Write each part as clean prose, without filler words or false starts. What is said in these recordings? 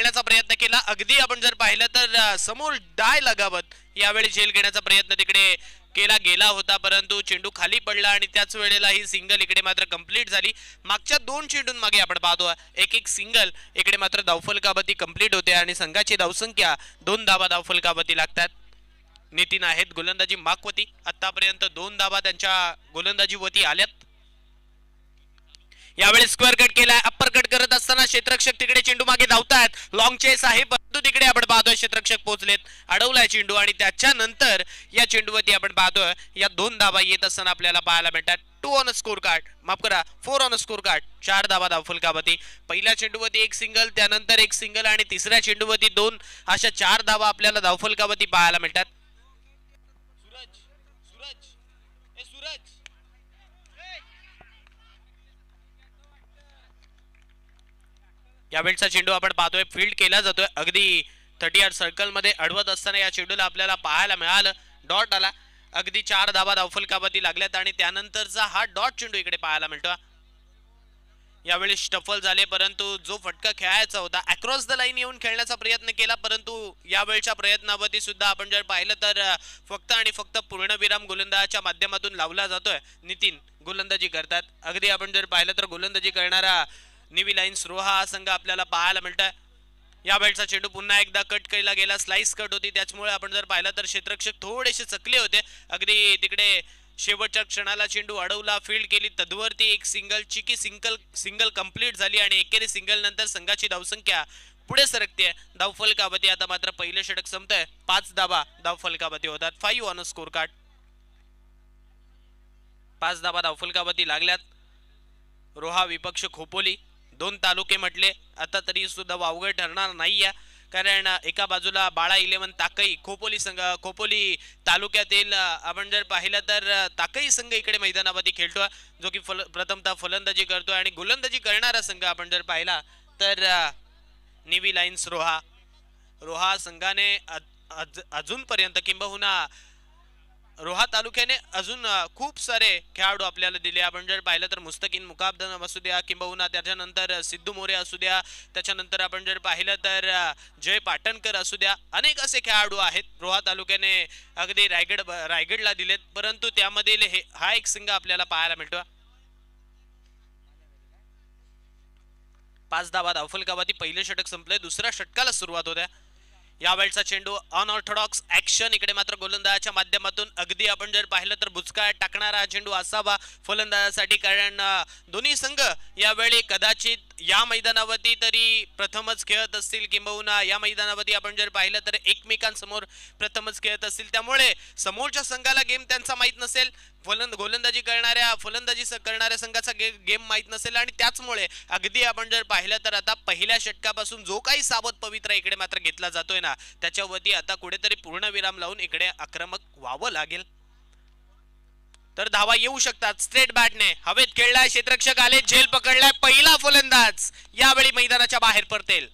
खेळण्याचा प्रयत्न केला. अगदी आपण जर पाहिलं तर समोर डाय लगावत यावेळी झेल घेण्याचा प्रयत्न तिकडे केला गेला होता, परंतु चेंडू खाली पडला आणि त्याच वेळेला ही सिंगल इकडे मात्र कंप्लीट झाली. मागच्या 2 चेंडून मागे आपण पाहतो एक एक सिंगल, इकडे मात्र धावफलकावती कंप्लीट होते आणि संघाची धावसंख्या 2 धावा धावफलकावती लागतात. नितीन आहेत गोलंदाजी मागवती, आतापर्यंत 2 धावा त्यांच्या गोलंदाजीवरती आल्यात. यावेळी स्क्वेअर कट केलाय, अप्पर कट करत असताना क्षेत्ररक्षक तिकडे चेंडू मागे धावतात. लॉंग चेस आहे, परंतु तिकडे आपण पाहतोय क्षेत्ररक्षक पोहोचलेत, अडवलाय चेंडू आणि त्याच्यानंतर या चेंडूवरती आपण पाहतोय या 2 धावा येत असताना आपल्याला पाहायला मिळतात. 2 ऑन स्कोर कार्ड, माफ करा 4 ऑन स्कोर कार्ड, 4 धावा धावफलकावती. पहिल्या चेंडूवरती एक सिंगल, त्यानंतर एक सिंगल आणि तिसऱ्या चेंडूवरती 2, अशा 4 धावा आपल्याला धावफलकावती पाहायला मिळतात. सूरज सूरज ए सूरज, यावेळचा चेंडू आपण पाहतोय फील्ड केला जातोय अगदी 30 यार्ड सर्कल मध्ये अडवत असताना या चेंडूला आपल्याला पाहायला मिळालं. डॉट आला, अगदी 4 धावा धावफलकावती लागल्यात आणि त्यानंतरचा हा डॉट चेंडू इकडे पाहायला मिळतो. यावेळी स्टफल झाले, परंतु जो फटका खेळायचा होता अक्रॉस द लाईन येऊन खेळण्याचा प्रयत्न केला, परंतु यावेळच्या प्रयत्नावरती सुद्धा आपण जर पाहिलं तर फक्त आणि फक्त पूर्णविराम गोलंदाजाच्या माध्यमातून लावला जातोय. नितीन गोलंदाजी करतात, अगदी आपण जर पाहिलं तर गोलंदाजी करणारा निवी लाईन्स रोहा हा संघ आपल्याला पाहायला मिळतोय. यावेळचा चेंडू पुन्हा एकदा कट केला गेला, स्लाइस कट होती, त्याच्यामुळे आपण जर पाहिलं तर क्षेत्ररक्षक थोडेसे चकले होते. अगदी तिकडे शेवटच्या क्षणाला चेंडू अडवला, फील्ड केली, तद्वरती एक सिंगल चिकी सिंगल कंप्लीट झाली आणि एकेरी सिंगल नंतर संघाची धावसंख्या पुढे सरकते धावफलकावती. आता मात्र पहिले षटक संपतंय, 5 धावा धावफलकावती होतात. 5 ऑन स्कोर कार्ड, 5 धावा धावफलकावती लागल्यात. रोहा विपक्ष खोपोली, 2 तालुके म्हटले आता तरी सुद्धा वावगं ठरणार नाहीये, कारण एका बाजूला बाळा 11 ताकई खोपोली संघ, खोपोली तालुक्यातील आपण जर पाहिलं तर ताकई संघ इकडे मैदानावरती खेळतोय, जो की प्रथमतः फलंदाजी करतोय आणि गोलंदाजी करणारा संघ आपण जर पाहिला तर निवी लाईन्स रोहा. रोहा संघाने अजूनपर्यंत किंबहुना रोहा तालुक्याने अजून खूप सारे खेळाडू आपल्याला दिले. आपण जर पाहिलं तर मुस्तकीन मुकाबदन असू द्या, किंबहुना त्याच्यानंतर सिद्धू मोरे असू द्या, त्याच्यानंतर आपण जर पाहिलं तर जय पाटणकर असू द्या, अनेक असे खेळाडू आहेत रोहा तालुक्याने अगदी रायगडला दिलेत, परंतु त्यामधील हा एक संघ आपल्याला पाहायला मिळतो. 5 धावा धावफलकावती, पहिले षटक संपले, दुसऱ्या षटकाला सुरुवात होत्या. यावेळचा चेंडू अनऑर्थोडॉक्स ऍक्शन, इकडे मात्र गोलंदाजाच्या माध्यमातून अगदी आपण जर पाहिलं तर बुचकाळ टाकणारा चेंडू असावा फलंदाजासाठी, कारण दोन्ही संघ यावेळी कदाचित या मैदानावरती तरी प्रथमच खेळत असतील, किंबहुना या मैदानावरती आपण जर पाहिलं तर एकमेकांसमोर प्रथमच खेळत असतील, त्यामुळे समोरच्या संघाला गेम त्यांचा माहीत नसेल, गोलंदाजी करणाऱ्या संघाचा गेम माहीत नसेल, आणि त्याचमुळे अगदी आपण जर पाहिलं तर आता पहिल्या षटकापासून जो काही सावध पवित्रा इकडे मात्र घेतला जातोय ना, त्याच्यावरती आता कुठेतरी पूर्णविराम लावून इकडे आक्रमक व्हावं लागेल. तर धावा येऊ शकतात. स्ट्रेट बॅटने हवेत खेळलाय, क्षेत्ररक्षक आले, झेल पकडलाय, पहिला फलंदाज यावेळी मैदानाच्या बाहेर पडतेल.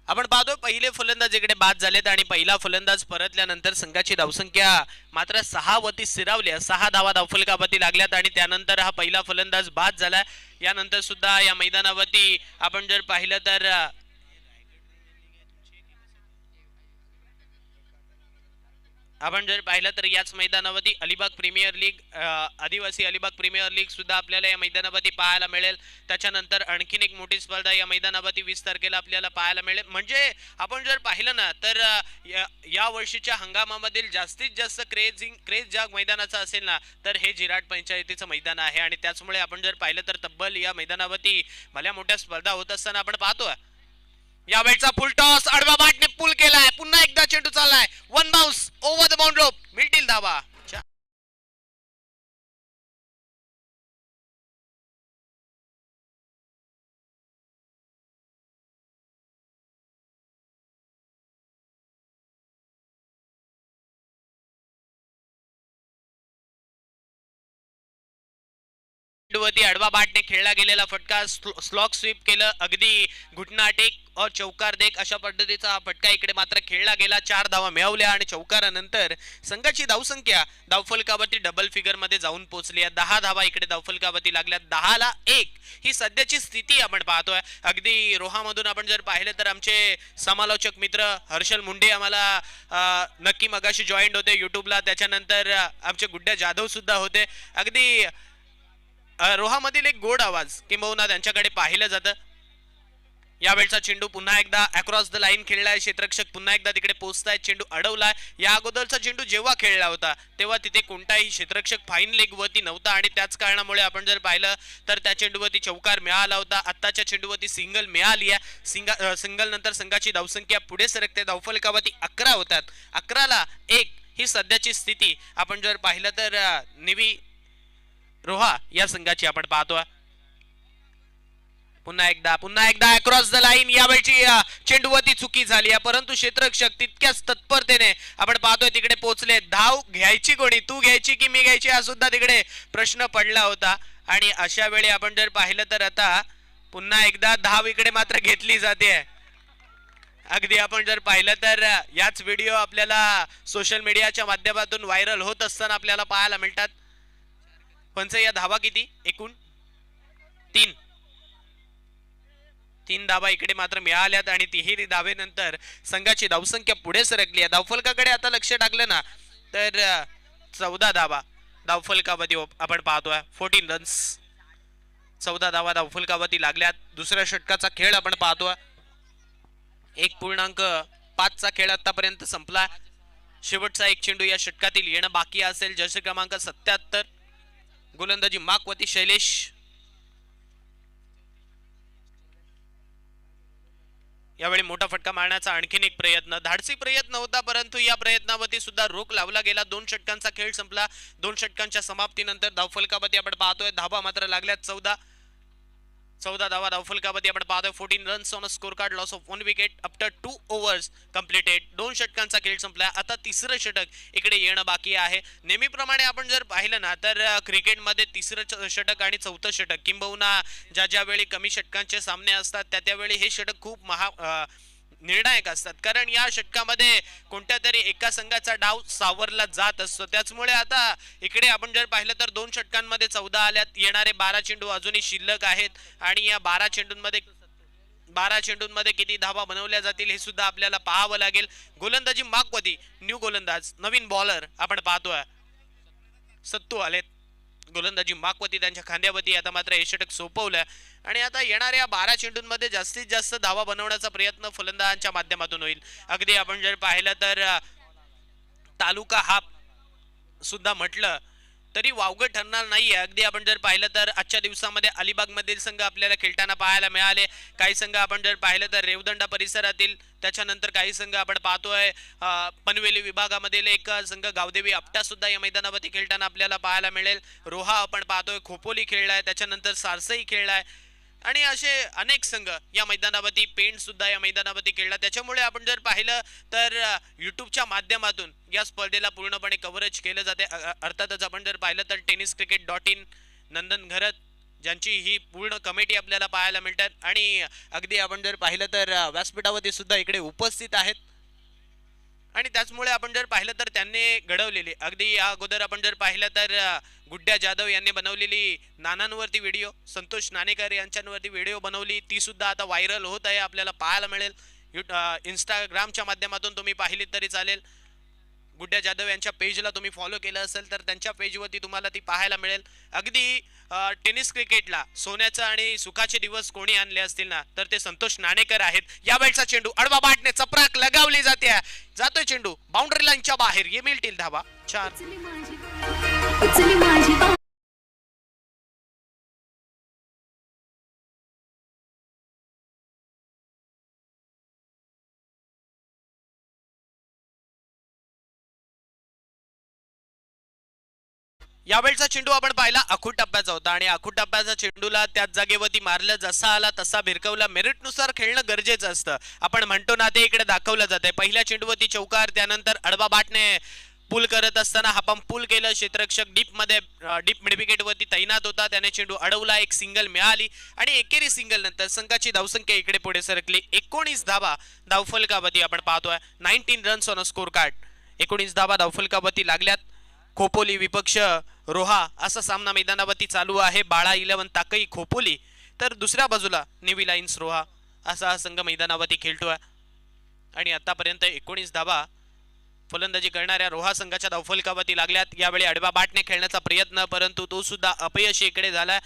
आपण पाहतोय पहिले फलंदाज इकडे बाद झालेत आणि पहिला फलंदाज परतल्यानंतर संघाची धावसंख्या मात्र 6 वरती स्थिरावली, 6 धावा धावफलकावरती लागल्यात आणि त्यानंतर हा पहिला फलंदाज बाद झाला. यानंतर सुद्धा या मैदानावरती आपण जर पाहिलं तर आपण जर पाहिलं तर याच मैदानावरती अलिबाग प्रीमियर लीग, आदिवासी अलिबाग प्रीमियर लीग सुद्धा आपल्याला या मैदानावरती पाहायला मिळेल. त्याच्यानंतर आणखीन एक मोठी स्पर्धा या मैदानावरती 20 तारखेला आपल्याला पाहायला मिळेल. म्हणजे आपण जर पाहिलं ना तर या वर्षीच्या हंगामामधील जास्तीत जास्त क्रेज ज्या मैदानाचा असेल ना, तर हे जिराट पंचायतीचं मैदान आहे. आणि त्याचमुळे आपण जर पाहिलं तर तब्बल या मैदानावरती भल्या मोठ्या स्पर्धा होत असताना आपण पाहतोय. यावेळचा फुल टॉस आडवा बाटने पुल केलाय, पुन्हा एकदा चेंडू चाललाय, one bounce over the bound rope, मिळतील धावा. चेंडूवरती आडवा बॅटने खेळला गेलेला फटका, स्लॉक स्वीप केलं, अगदी घुटना टेक और चौकार देख अशा पद्धतीचा हा फटका इकडे मात्र खेळला गेला. 4 धावा मिळवल्या आणि चौकारानंतर संघाची धावसंख्या धावफलकावरती डबल फिगर मध्ये जाऊन पोहोचली आहे. 10 धावा इकडे धावफलकावरती लागल्या, 10-1 ही सध्याची स्थिती आपण पाहतोय. अगदी रोहामधून आपण जर पाहिलं तर आमचे समालोचक मित्र हर्षल मुंडे आम्हाला नक्की मगाशी जॉईंट होते युट्यूबला, त्याच्यानंतर आमचे गुड्ड्या जाधव सुद्धा होते. अगदी रोहामधील एक गोड आवाज किंबहुना त्यांच्याकडे पाहिलं जातं. यावेळचा चेंडू पुन्हा एकदा अक्रॉस द लाईन खेळलाय, क्षेत्ररक्षक पुन्हा एकदा तिकडे पोहोचतायत, चेंडू अडवलाय. या अगोदरचा चेंडू जेव्हा खेळला होता तेव्हा तिथे कोणताही क्षेत्ररक्षक फाईन लेग वरती नव्हता आणि त्याच कारणामुळे आपण जर पाहिलं तर त्या चेंडूवरती चौकार मिळाला होता. आत्ताच्या चेंडूवरती सिंगल मिळाली आहे. सिंगल नंतर संघाची धावसंख्या पुढे सरकते, धावफलकावरती 11 होतात. 11-1 ही सध्याची स्थिती आपण जर पाहिलं तर निवी रोहा या संघाची आपण पाहतोय. पुन्हा एकदा अक्रॉस द लाईन. यावेळची चेंडूवरती चुकी झाली आहे, परंतु क्षेत्ररक्षक तितक्याच तत्परतेने आपण पाहतोय तिकडे पोहोचले. धाव घ्यायची कोणी, तू घ्यायची की मी घ्यायची, हा सुद्धा तिकडे प्रश्न पडला होता. आणि अशा वेळी आपण जर पाहिलं तर आता पुन्हा एकदा धाव इकडे मात्र घेतली जाते. अगदी आपण जर पाहिलं तर याच व्हिडिओ आपल्याला सोशल मीडियाच्या माध्यमातून व्हायरल होत असताना आपल्याला पाहायला मिळतात. पंच या धावा किती एकूण? 3 धावा इकडे मात्र मिळाल्यात आणि तिहेरी धावेनंतर संघाची धावसंख्या पुढे सरकली आहे. धावफलकाकडे आता लक्ष टाकलं ना तर 14 धावा धावफलकावरती आपण पाहतोय. 14 रन्स, 14 धावा धावफलकावरती लागल्यात. दुसऱ्या षटकाचा खेळ आपण पाहतोय. 1.5चा खेळ आतापर्यंत संपला. शेवटचा एक चेंडू या षटकातील येणं बाकी असेल. जर्सी क्रमांक 77, गोलंदाजी माकवती शैलेश. यावेळी मोठा फटका मारण्याचा आणखीन एक प्रयत्न, धाडसी प्रयत्न होता, परंतु या प्रयत्नावरती सुद्धा रोख लावला गेला. 2 षटकांचा खेळ संपला. 2 षटकांच्या समाप्तीनंतर धावफलकावरती आपण पाहतोय धावा मात्र लागल्यात 14 धावा धावफलकावरती आपण पाहतोय. 14 runs on a score card, loss of 1 wicket after 2 overs completed. 2 षटकांचा खेळ संपला. आता तिसरं षटक इकडे येणं बाकी आहे. नेहमीप्रमाणे आपण जर पाहिलं ना तर क्रिकेटमध्ये तिसरं षटक आणि चौथं षटक किंबहुना ज्या वेळी कमी षटकांचे सामने असतात त्यावेळी हे षटक खूप निर्णायक असतात, कारण या षटकामध्ये कोणत्या तरी एका संघाचा डाव सावरला जात असतो. त्याचमुळे आता इकडे आपण जर पाहिलं तर 2 षटकांमध्ये 14 आल्यात. येणारे 12 चेंडू अजूनही शिल्लक आहेत आणि या 12 चेंडूंमध्ये किती धावा बनवल्या जातील हे सुद्धा आपल्याला पाहावं लागेल. गोलंदाजी माकवती, न्यू गोलंदाज, नवीन बॉलर आपण पाहतोय. सत्तू आलेत. गोलंदाजी माकवती त्यांच्या खांद्यावरती. आता मात्र हे षटक सोपवलं आणि आता येणाऱ्या 12 चेंडूंमध्ये जास्तीत जास्त धावा बनवण्याचा प्रयत्न फलंदाजांच्या माध्यमातून होईल. अगदी आपण जर पाहिलं तर तालुका हाफ सुद्धा म्हटलं तरी वावगं ठरणार नाहीये. अगदी आपण जर पाहिलं तर आजच्या दिवसामध्ये अलिबाग मधील संघ आपल्याला खेळताना पाहायला मिळाले. काही संघ आपण जर पाहिलं तर रेवदंडा परिसरातील, त्याच्यानंतर काही संघ आपण पाहतोय पनवेली विभागामधील एक संघ गावदेवी आपटा सुद्धा या मैदानावरती खेळताना आपल्याला पाहायला मिळेल. रोहा आपण पाहतोय, खोपोली खेळलाय, त्याच्यानंतर सारसई खेळलाय आणि असे अनेक संघ या मैदानावरती, पेंट सुद्धा या मैदानावरती खेळला. त्याच्यामुळे आपण जर पाहिलं तर युट्यूबच्या माध्यमातून या स्पर्धेला पूर्णपणे कव्हरेज केलं जाते. अर्थातच आपण जर पाहिलं तर tenniscricket.in, नंदन घरत ज्यांची ही पूर्ण कमिटी आपल्याला पाहायला मिळतात आणि अगदी आपण जर पाहिलं तर व्यासपीठावरती सुद्धा इकडे उपस्थित आहेत आणि त्याचमुळे आपण जर पाहिलं तर त्यांनी घडवलेली, अगदी या अगोदर आपण जर पाहिलं तर गुड्ड्या जाधव यांनी बनवलेली नानांवरती व्हिडिओ, संतोष नाणेकर यांच्यावरती व्हिडिओ बनवली, ती सुद्धा आता व्हायरल होत आहे, आपल्याला पाहायला मिळेल. इंस्टाग्रामच्या माध्यमातून तुम्ही पाहिली तरी चालेल. गुड्ड्या जाधव यांच्या पेजला तुम्ही फॉलो केलं असेल तर त्यांच्या पेजवरती तुम्हाला ती पाहायला मिळेल. अगदी टेनिस क्रिकेटला सोन्याचा आणि सुखाचे दिवस कोणी आणले असतील ना तर ते संतोष नाणेकर आहेत. यावेळचा चेंडू अडवा बॅटने चपराक लगावली जाते, जातोय चेंडू बाउंड्री लाईनच्या बाहेर, ये मिळतील धावा 4. यावेळचा चेंडू आपण पाहिला आखूड टप्प्याचा होता आणि आखूड टप्प्याचा चेंडूला त्याच जागेवरती मारलं, जसा आला तसा भिरकवला. मेरिटनुसार खेळणं गरजेचं असतं, आपण म्हणतो ना ते इकडे दाखवलं जाते. पहिल्या चेंडूवरती चौकार, त्यानंतर अडवा बॅटने पूल करत असताना हा पंप पूल केलं. क्षेत्ररक्षक डीप मिडविकेट वरती तैनात होता. त्याने चेंडू अडवला, एक सिंगल मिळाली आणि एकेरी सिंगल नंतर संघाची धावसंख्या इकडे पुढे सरकली. 19 धावा धावफलकावरती आपण पाहतोय. 19 runs on a score card. 19 धावा धावफलकावरती लागल्यात. खोपोली विपक्ष रोहा असा सामना मैदानावरती चालू आहे. बाळा 11 ताकई खोपोली तर दुसऱ्या बाजूला नेव्ही लाईन्स रोहा असा हा संघ मैदानावरती खेळतोय. आणि आतापर्यंत 19 धावा फलंदाजी करणाऱ्या रोहा संघाच्या धावफलकावरती लागल्यात. यावेळी आडवा बॅटने खेळण्याचा प्रयत्न, परंतु तो सुद्धा अपयशी इकडे झाला.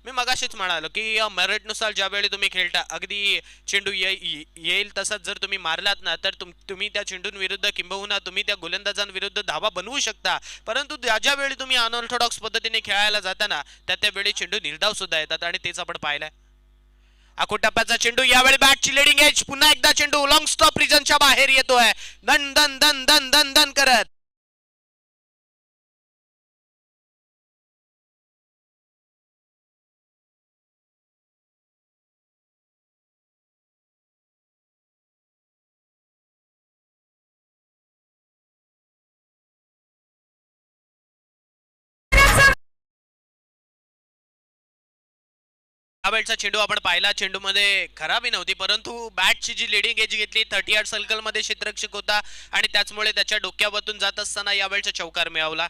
मी मगाशीच म्हणालो की मेरिटनुसार ज्यावेळी तुम्ही खेळता अगदी चेंडू येईल तसाच जर तुम्ही मारलात ना तर तुम्ही त्या चेंडूंविरुद्ध किंबहुना तुम्ही त्या गोलंदाजांविरुद्ध धावा बनवू शकता. परंतु ज्यावेळी तुम्ही अनऑर्थोडॉक्स पद्धतीने खेळायला जाताना त्यावेळी चेंडू निर्धाव सुद्धा येतात आणि तेच आपण पाहिलंय. आखूट टप्प्याचा चेंडू यावेळी बॅटची लिडिंग एज. पुन्हा एकदा चेंडू लॉंग स्टॉप रिजनच्या बाहेर येतोय. दन दन दन दन दन दन करत. यावेळचा चेंडू आपण पाहिला. चेंडू मध्ये खराबी नव्हती, परंतु बॅटची जी लिडिंग एज घेतली 30 यार्ड सर्कल मध्ये क्षेत्ररक्षक होता आणि त्याचमुळे त्याच्या डोक्यावरून जात असताना यावेळचा चौकार मिळवला.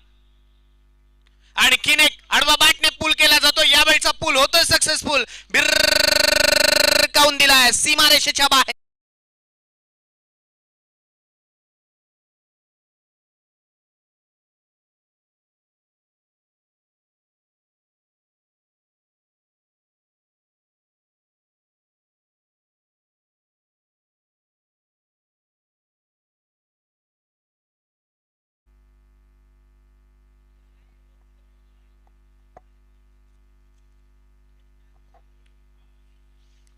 आणखीन एक आडवा बॅटने पूल केला जातो. यावेळचा पूल होतोय सक्सेसफुल. काऊन दिलाय सीमारेषेच्या बाहेर.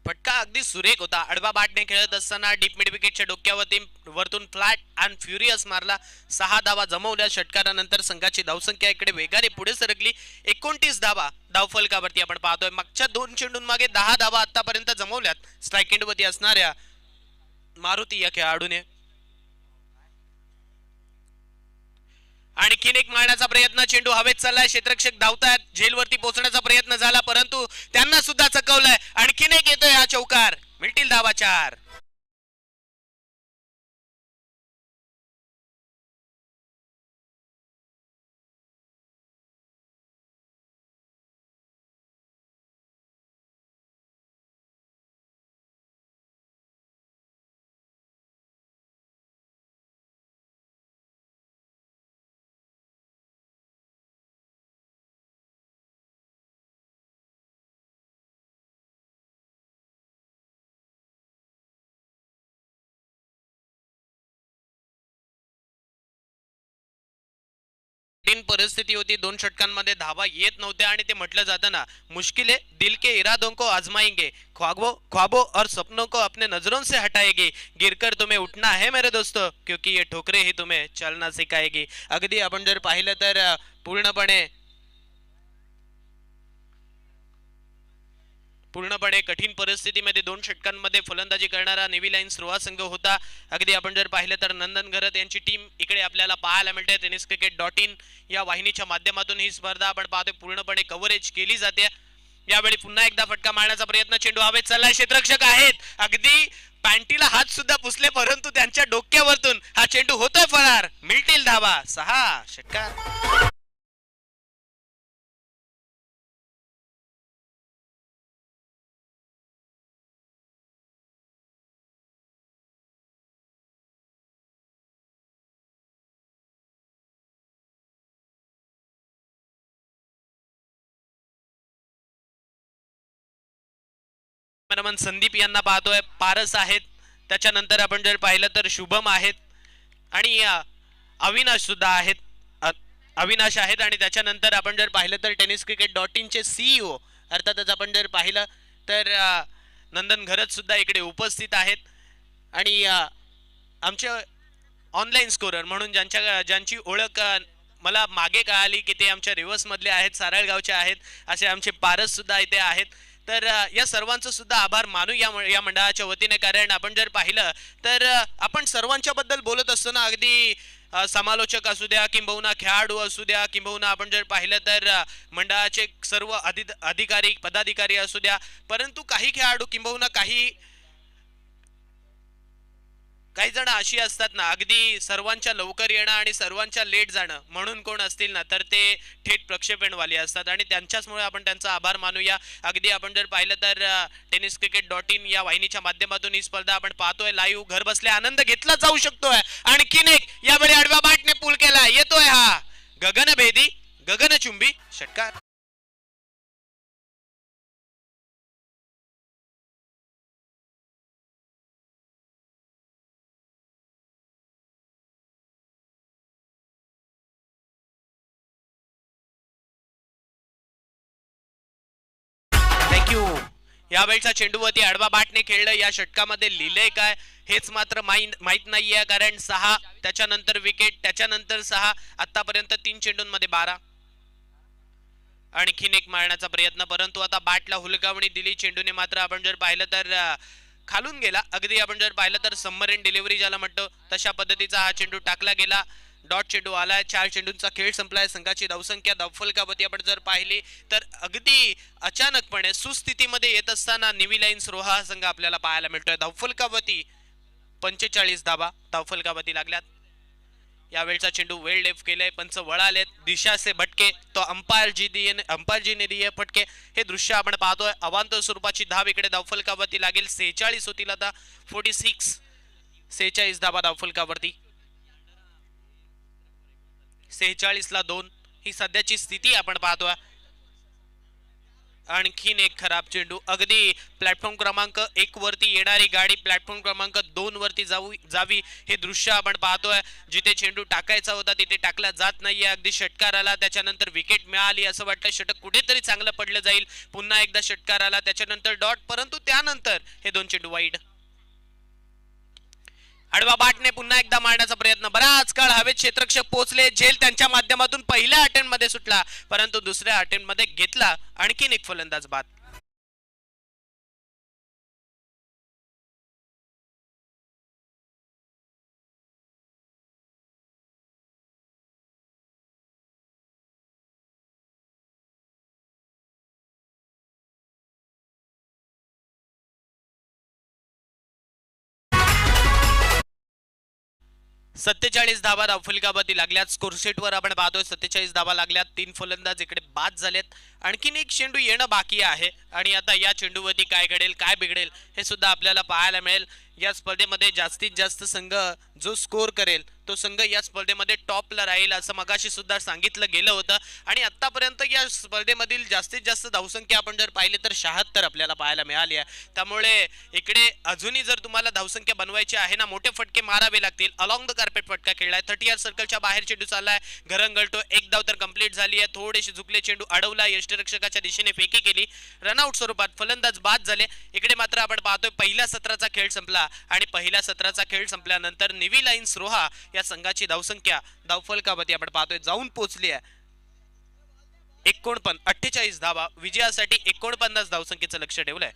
फटका अगदी सुरेख होता. आडवा बॅटने खेळत असताना डीप मिड विकेटच्या डोक्यावरती वरतून फ्लॅट अँड फ्युरियस मारला. 6 धावा जमवल्या. षटकारानंतर संघाची धावसंख्या इकडे वेगाने पुढे सरकली. 29 धावा धावफलकावरती आपण पाहतोय. मागच्या 2 चेंडूंमागे 10 धावा आतापर्यंत जमवल्यात स्ट्राईक एंडवरती असणाऱ्या मारुती या खेळाडूने. आणखीन एक मारण्याचा प्रयत्न. चेंडू हवेत चाललाय. क्षेत्ररक्षक धावतायत. झेलवरती पोहोचण्याचा प्रयत्न झाला, परंतु त्यांना सुद्धा चकवलंय. आणखीन एक येतोय हा चौकार. मिळतील धावा 4. परिस्थिती होती. 2 षटकांमध्ये धावा येत नव्हत्या आणि ते म्हटलं जातं ना, मुश्किल है दिल के इरादों को आजमाएंगे, ख्वाबों और सपनों को अपने नजरों से हटाएगी, गिरकर तुम्हें उठना है मेरे दोस्तों, क्योंकि ये ठोकरे ही तुम्हें चलना सिखाएगी. अगदी आपण जर पाहिलं तर पूर्णपणे कठीण परिस्थितीमध्ये 2 षटकांमध्ये फलंदाजी करणारा नेव्ही लाईन्स रोहा संघ होता. अगदी आपण जर पाहिलं तर नंदन घरत यांची टीम इकडे आपल्याला पाहायला मिळते. tenniscricket.in या वाहिनीच्या माध्यमातून ही स्पर्धा आपण पाहतोय पूर्णपणे कव्हरेज केली जाते. यावेळी पुन्हा एकदा फटका मारण्याचा प्रयत्न. चेंडू हवेत चाललाय. क्षेत्ररक्षक आहेत. अगदी पॅन्टीला हात सुद्धा पुसले, परंतु त्यांच्या डोक्यावरतून हा चेंडू होतोय फरार. मिळतील धावा 6. षटकार. संदीप यांना पाहतोय. पारस आहेत. त्याच्यानंतर आपण जर पाहिलं तर शुभम आहेत आणि अविनाश सुद्धा आहेत. अविनाश आहेत आणि त्याच्यानंतर आपण जर पाहिलं तर tenniscricket.in चे CEO अर्थातच आपण जर पाहिलं तर नंदन घरत सुद्धा इकडे उपस्थित आहेत. आणि आमचे ऑनलाईन स्कोरर म्हणून ज्यांची ओळख मला मागे कळाली की ते आमच्या रिव्हर्स मधले आहेत, सारळगावचे आहेत, असे आमचे पारस सुद्धा इथे आहेत. तर या सर्वांचं सुद्धा आभार मानू या मंडळाच्या वतीने. कारण आपण जर पाहिलं तर आपण सर्वांच्या बद्दल बोलत असताना अगदी समालोचक असू द्या किंबहुना खेळाडू असू द्या किंबहुना आपण जर पाहिलं तर मंडळाचे सर्व अधिकारी पदाधिकारी असू द्या, परंतु काही खेळाडू किंबहुना काही काही जण अशी असतात ना, अगदी सर्वांच्या लवकर येणं आणि सर्वांच्या लेट जाणं म्हणून कोण असतील ना, तर ते थेट प्रक्षेपणवाले असतात आणि त्यांच्याचमुळे आपण त्यांचा आभार मानूया. अगदी आपण जर पाहिलं तर टेनिस क्रिकेट डॉट इन या वाहिनीच्या माध्यमातून ही स्पर्धा आपण पाहतोय लाईव्ह, घर बसल्या आनंद घेतला जाऊ शकतोय. आणखीन एक यावेळी आडव्या बाटने पूल केला, येतोय हा गगनभेदी गगनचुंबी षटकार. थँक्यू. यावेळचा चेंडूवरती आडवा बाटने खेळलं. या षटकामध्ये लिहिलंय काय हेच मात्र माहित नाहीये, कारण 6 त्याच्यानंतर विकेट त्याच्यानंतर 6 आतापर्यंत 3 चेंडूंमध्ये 12. आणखीन एक मारण्याचा प्रयत्न, परंतु आता बॅटला हुलकावणी दिली चेंडूने. मात्र आपण जर पाहिलं तर खालून गेला. अगदी आपण जर पाहिलं तर सबमरीन डिलिव्हरी ज्याला म्हणतो तशा पद्धतीचा हा चेंडू टाकला गेला. डॉट चेंडू आलाय. 4 चेंडूंचा खेळ संपलाय. संघाची धावसंख्या धावफलकावरती आपण जर पाहिली तर अगदी अचानकपणे सुस्थितीमध्ये येत असताना निवी लाईन्स रोहा हा संघ आपल्याला पाहायला मिळतोय. धावफलकावरती 45 धाबा धावफलकावरती लागल्यात. यावेळचा चेंडू वेळ लेफ्ट केलाय. पंच वळालेत. दिशा से भटके तो अंपायरजीने दिये फटके. हे दृश्य आपण पाहतोय. अवांतर स्वरूपाची धाव इकडे धावफलकावरती लागेल. 46 होतील आता. 46 46 धाबा धावफलकावरती. 46 ला 2 ही सध्याची स्थिती आपण पाहतोय. आणखीन एक खराब चेंडू. अगदी प्लॅटफॉर्म क्रमांक 1 वरती येणारी गाडी प्लॅटफॉर्म क्रमांक 2 वरती जावी हे दृश्य आपण पाहतोय. जिथे चेंडू टाकायचा होता तिथे टाकला जात नाहीये. अगदी षटकार आला, त्याच्यानंतर विकेट मिळाली. असं वाटतं षटक कुठेतरी चांगलं पडलं जाईल. पुन्हा एकदा षटकार आला, त्याच्यानंतर डॉट, परंतु त्यानंतर हे 2 चेंडू वाईड. आडवा बाटने पुन्हा एकदा मारण्याचा प्रयत्न. बराच काळ हवेत क्षेत्ररक्षक पोहोचले. झेल त्यांच्या माध्यमातून पहिल्या अटेम्प्ट मध्ये सुटला, परंतु दुसऱ्या अटेम्प्ट मध्ये घेतला. आणखीन एक फलंदाज बाद. सत्तेचाळीस धाबा धावफलकावरती लागल्यात. स्कोरशीट वर आपण पाहतोय 47 धाबा लागल्यात. 3 फलंदाज इकडे बाद झालेत. आणखीन एक चेंडू येणं बाकी आहे आणि आता या चेंडूवरती काय घडेल काय बिघडेल हे सुद्धा आपल्याला पाहायला मिळेल. या स्पर्धेमध्ये जास्तीत जास्त संघ जो स्कोर करेल तो संघ या स्पर्धेमध्ये टॉपला राहील असं मगाशी सुद्धा सांगितलं गेलं होतं. आणि आतापर्यंत या स्पर्धेमधील जास्तीत जास्त धावसंख्या आपण जर पाहिले तर 76 आपल्याला पाहायला मिळाली आहे. त्यामुळे इकडे अजूनही जर तुम्हाला धावसंख्या बनवायची आहे ना, मोठे फटके मारावे लागतील. अलॉंग द कार्पेट फटका खेळलाय. 30 सर्कलच्या बाहेर चेंडू चाललाय. घरंगळतो. एक धाव तर कंप्लीट झाली आहे. थोडेसे झुकले चेंडू अडवला. यष्टीरक्षकाच्या दिशेने फेकी केली. रनआउट स्वरूपात फलंदाज बाद झाले. इकडे मात्र आपण पाहतोय पहिल्या सत्राचा खेळ संपला आणि पहिल्या सत्राचा खेळ संपल्यानंतर निवी लाईन्स रोहा या संघाची धावसंख्या धावफलकावरती आपण पाहतोय जाऊन पोहोचली आहे 48 धावा. विजयासाठी 49 धावसंख्येचं लक्ष ठेवलंय.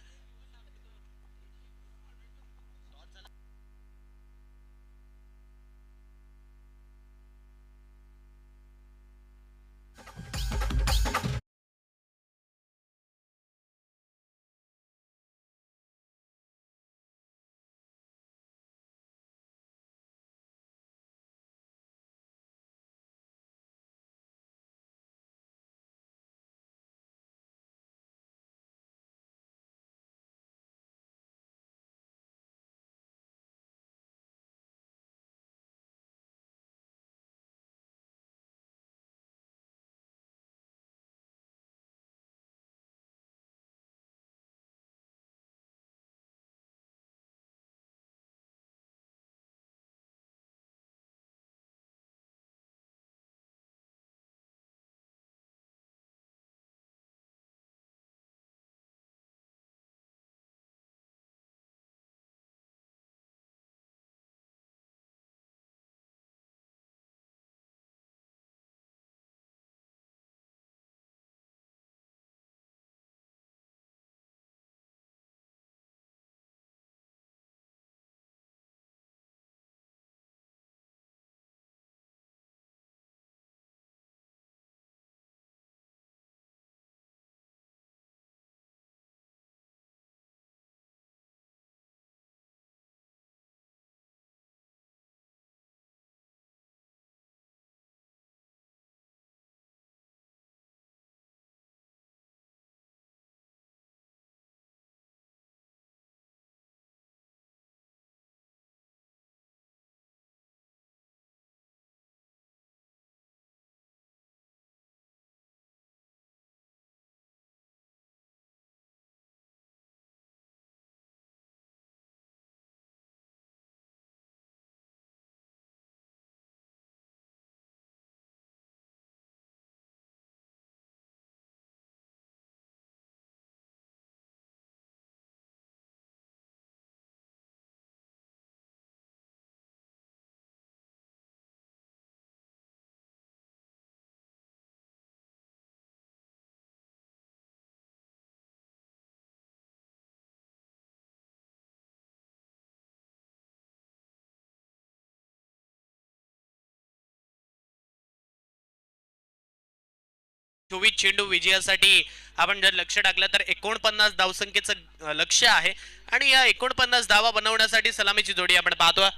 24 चेंडू विजयासाठी आपण जर लक्ष टाकलं तर 49 धावसंख्येचं लक्ष्य आहे आणि या 49 धावा बनवण्यासाठी सलामीची जोडी आपण पाहतोय.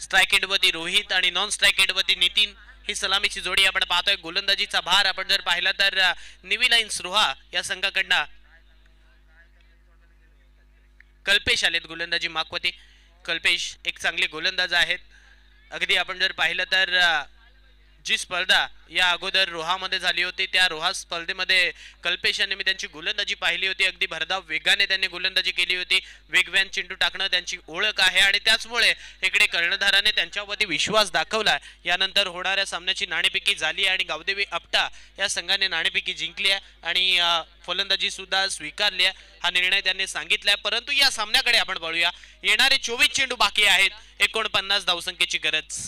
स्ट्राइक एंडवरती रोहित आणि नॉन स्ट्राइक एंडवरती नितीन ही सलामीची जोडी आपण पाहतोय. गोलंदाजीचा भार आपण जर पाहिला तर निवी लाईन्स रोहा या संघाकडनं कल्पेश आलेत गोलंदाजी मागवती. कल्पेश एक चांगले गोलंदाज आहेत. अगदी आपण जर पाहिलं तर जी स्पर्धा या अगोदर रोहामध्ये झाली होती त्या रोहा स्पर्धेमध्ये कल्पेश यांनी मी त्यांची गोलंदाजी पाहिली होती. अगदी भरधाव वेगाने त्यांनी गोलंदाजी केली होती. वेगवान चेंडू टाकणं त्यांची ओळख आहे आणि त्याचमुळे इकडे कर्णधाराने त्यांच्यावरती विश्वास दाखवला. यानंतर होणाऱ्या सामन्याची नाणेफेकी झाली आणि गावदेवी आपटा या संघाने नाणेफेकी जिंकली आहे आणि फलंदाजी सुद्धा स्वीकारली आहे. हा निर्णय त्यांनी सांगितलाय. परंतु या सामन्याकडे आपण बघूया. येणारे 24 चेंडू बाकी आहेत. 49 धावसंख्येची गरज.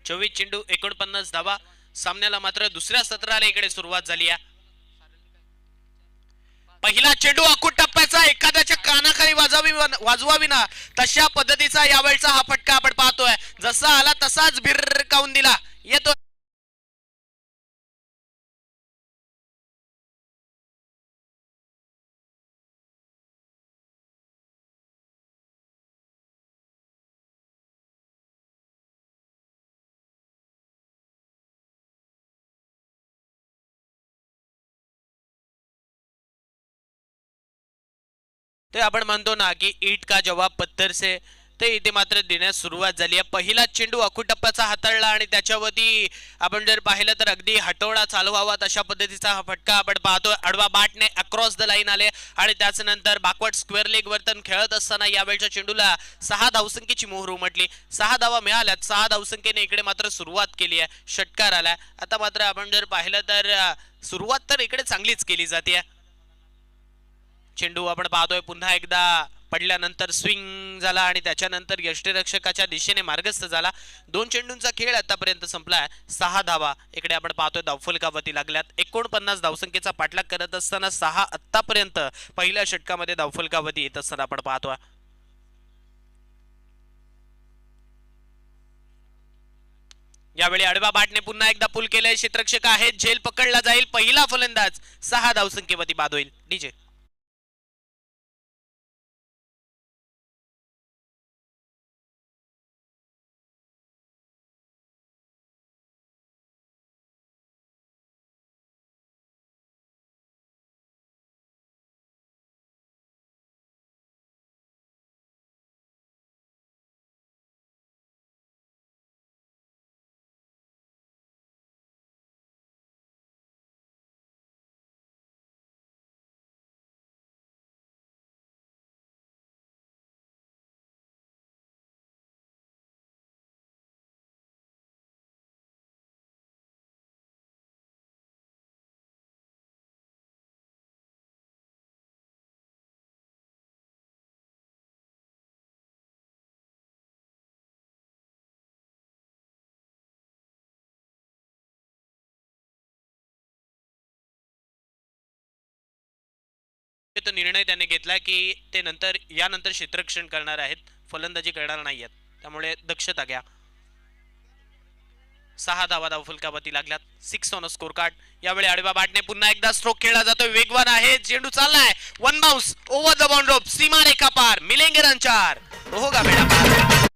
24 चेंडू 49 धावा. सामन्याला मात्र दुसऱ्या सत्राला इकडे सुरुवात झाली आहे. पहिला चेंडू अकूट टप्प्याचा एखाद्याच्या कानाखाली वाजवावी ना तशा पद्धतीचा यावेळचा हा फटका आपण पाहतोय. जसा आला तसाच भिरकावून दिला येतो. ते आपण म्हणतो ना की ईट का जवाब पत्थर से, ते इथे मात्र देण्यास सुरुवात झाली आहे. पहिला चेंडू अखूट टप्प्याचा हाताळला आणि त्याच्यावरती आपण जर पाहिलं तर अगदी हटवडा चालवावा तशा पद्धतीचा हा फटका आपण पाहतोय. आडवा बॅटने अक्रॉस द लाईन आले आणि त्याच नंतर बॅकवर्ड स्क्वेअर लेग वर्तन खेळत असताना यावेळच्या चेंडूला 6 धावसंख्येची मोहर उमटली. 6 धावा मिळाल्यात. 6 धावसंख्येने इकडे मात्र सुरुवात केली आहे. षटकार आलाय. आता मात्र आपण जर पाहिलं तर सुरुवात तर इकडे चांगलीच केली जाते. चेंडू आपण पाहतोय पुन्हा एकदा पडल्यानंतर स्विंग झाला आणि त्याच्यानंतर यष्टीरक्षकाच्या दिशेने मार्गस्थ झाला. 2 चेंडूंचा खेळ आतापर्यंत संपलाय. 6 धावा इकडे आपण पाहतोय धावफलकावरती लागल्यात. 49 धावसंख्येचा पाठलाग करत असताना 6 आतापर्यंत पहिल्या षटकामध्ये धावफलकावरती येत असताना आपण पाहतोय. यावेळी आडवा बॅटने पुन्हा एकदा पुल केलंय. क्षेत्ररक्षक आहेत. झेल पकडला जाईल. पहिला फलंदाज 6 धावसंख्येवरती बाद होईल. डीजे निर्णय त्याने घेतला की ते नंतर यानंतर क्षेत्ररक्षण करणार आहेत. फलंदाजी करणार नाहीयेत. त्यामुळे दक्षता घ्या. 6 धावा धावफलकावरती लागल्यात. 6 ऑन स्कोर कार्ड. यावेळी आडव्या बॅटने पुन्हा एकदा स्ट्रोक खेळला जातोय. वेगवान आहे. चेंडू चाललाय. One bounce over the boundary. सीमा रेखा पार. मिलेंगे रन 4. होगा बेटा पार.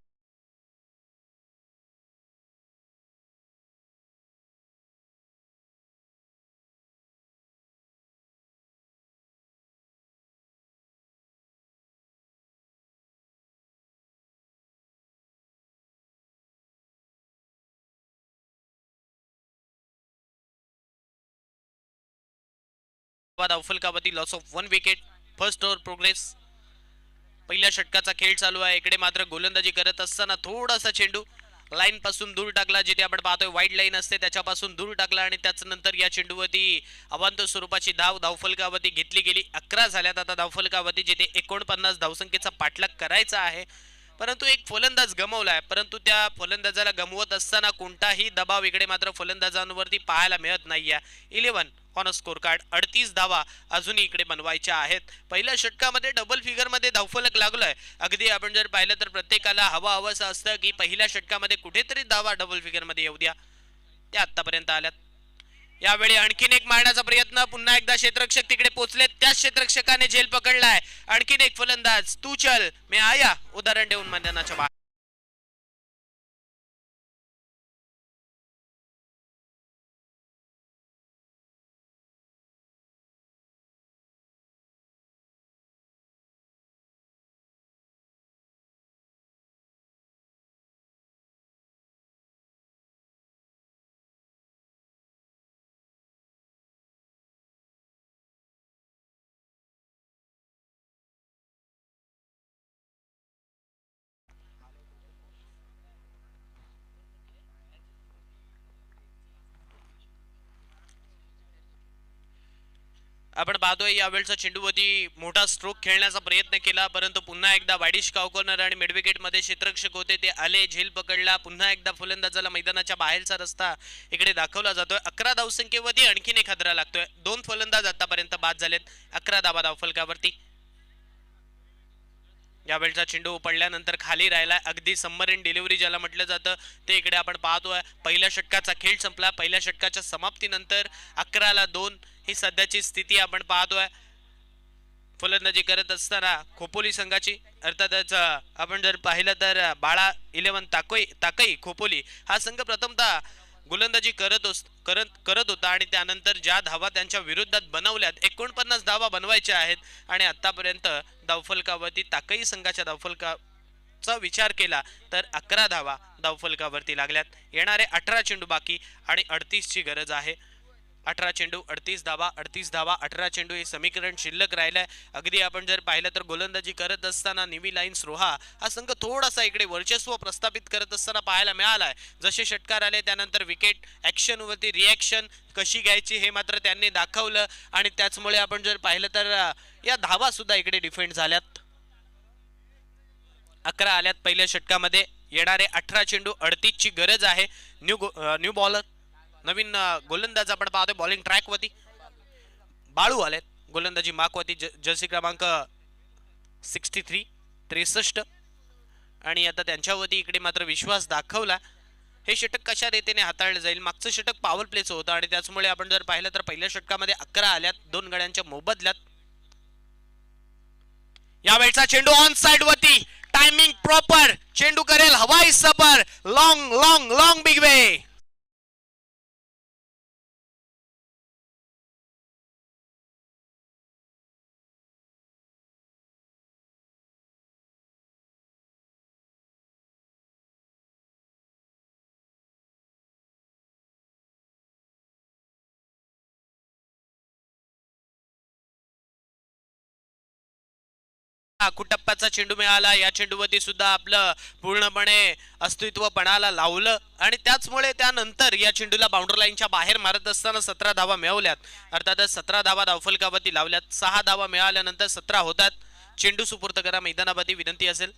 धावफलकावरती loss of 1 wicket. First over progress. पहिल्या षटकाचा खेळ चालू आहे. इकडे मात्र गोलंदाजी करत असताना थोडासा चेंडू लाईन पासून दूर टाकला. जिथे आपण पाहतोय वाईड लाईन असते त्याच्यापासून दूर टाकला आणि त्याच नंतर या चेंडूवरती अवांतर स्वरूपाची धावफलकावरती घेतली गेली. 11 झाल्यात आता धावफलकावरती, जिथे 49 धावसंख्येचा पाठलाग करायचा आहे. परंतु एक फलंदाज गमावलाय. परंतु त्या फलंदाजाला गमवत असताना कोणताही दबाव इकडे मात्र फलंदाजांवरती पाहायला मिळत नाहीये. 11 ऑन स्कोर कार्ड 38 धावा अजूनही इकडे बनवायच्या आहेत. पहिल्या षटकामध्ये डबल फिगर मध्ये धावफलक लागलोय. अगदी आपण जर पाहिलं तर प्रत्येकाला हवंसं असतं की पहिल्या षटकामध्ये कुठेतरी धावा डबल फिगर मध्ये येऊ द्या. त्या आतापर्यंत आल्यात. यावेळी आणखीन एक मारण्याचा प्रयत्न. पुन्हा एकदा क्षेत्ररक्षक तिकडे पोहोचले. त्याच क्षेत्ररक्षकाने झेल पकडलाय. आणखीन एक फलंदाज. तू चल मी आया उदाहरण देऊन मैदानाच्या बाहेर. आपण पाहतोय यावेळचा चेंडूवरती मोठा स्ट्रोक खेळण्याचा प्रयत्न केला, परंतु पुन्हा एकदा वाडिश कॉर्नर आणि मिडविकेट मध्ये क्षेत्ररक्षक होते ते आले, झेल पकडला. पुन्हा एकदा फलंदाजाला मैदानाच्या बाहेरचा रस्ता इकडे दाखवला जातोय. 11 धावसंख्येवरती आणखीन एक हादरा लागतोय. 2 फलंदाज आतापर्यंत बाद झालेत. 11 धावा धावफलकावरती. यावेळचा चेंडू पडल्यानंतर खाली राहिला. अगदी सबमरीन डिलिव्हरी ज्याला म्हटलं जातं ते इकडे आपण पाहतोय. पहिल्या षटकाचा खेळ संपला. पहिल्या षटकाच्या समाप्तीनंतर 11-2 ही सध्याची स्थिती आपण पाहतोय. फलंदाजी करत असताना खोपोली संघाची अर्थातच आपण जर पाहिलं तर बाळा 11 ताकई खोपोली हा संघ प्रथमतः गोलंदाजी करत होता आणि त्यानंतर ज्या धावा त्यांच्या विरोधात बनवल्यात 49 धावा बनवायच्या आहेत आणि आतापर्यंत धावफलकावरती ताकई संघाच्या धावफलकाचा विचार केला तर 11 धावा धावफलकावरती लागल्यात. येणारे 18 चेंडू बाकी आणि 38 ची गरज आहे. 18 चेंडू 38 धावा, 38 धावा 18 चेंडू हे समीकरण शिल्लक राहिलंय. अगदी आपण जर पाहिलं तर गोलंदाजी करत असताना निवी लाईन्स रोहा हा संघ थोडासा इकडे वर्चस्व प्रस्थापित करत असताना पाहायला मिळालाय. जसे षटकार आले त्यानंतर विकेट ऍक्शन वरती रिॲक्शन कशी घ्यायची हे मात्र त्यांनी दाखवलं आणि त्याचमुळे आपण जर पाहिलं तर या धावा सुद्धा इकडे डिफेंड झाल्यात. 11 आल्यात पहिल्या षटकामध्ये. येणारे 18 चेंडू 38 ची गरज आहे. न्यू बॉलर नवीन गोलंदाज आपण पाहतोय बॉलिंग ट्रॅक वरती. बाळू आलेत गोलंदाजी मार्कवरती. जर्सी क्रमांक 63 आणि आता त्यांच्यावरती इकडे मात्र विश्वास दाखवला. हे षटक कशा रीतीने हाताळलं जाईल. मागचं षटक पॉवर प्लेचं होतं आणि त्याचमुळे आपण जर पाहिलं तर पहिल्या षटकामध्ये 11 आल्यात 2 गड्यांच्या मोबदल्यात. यावेळचा चेंडू ऑन साइड वरती. Timing proper. चेंडू करेल हवाई सफर. Long long long big way. कुटप्पाचा चेंडू मिळाला. या चेंडूवरती सुद्धा आपलं पूर्णपणे अस्तित्व पणाला लावलं आणि त्याचमुळे त्यानंतर या चेंडूला बाउंड्री लाईनच्या बाहेर मारत असताना 17 धावा मिळवल्यात. अर्थातच 17 धावा धावफलकावरती लावल्यात. 6 धावा मिळाल्यानंतर 17 होतात. चेंडू सुपूर्द करा मैदानावरती विनंती असेल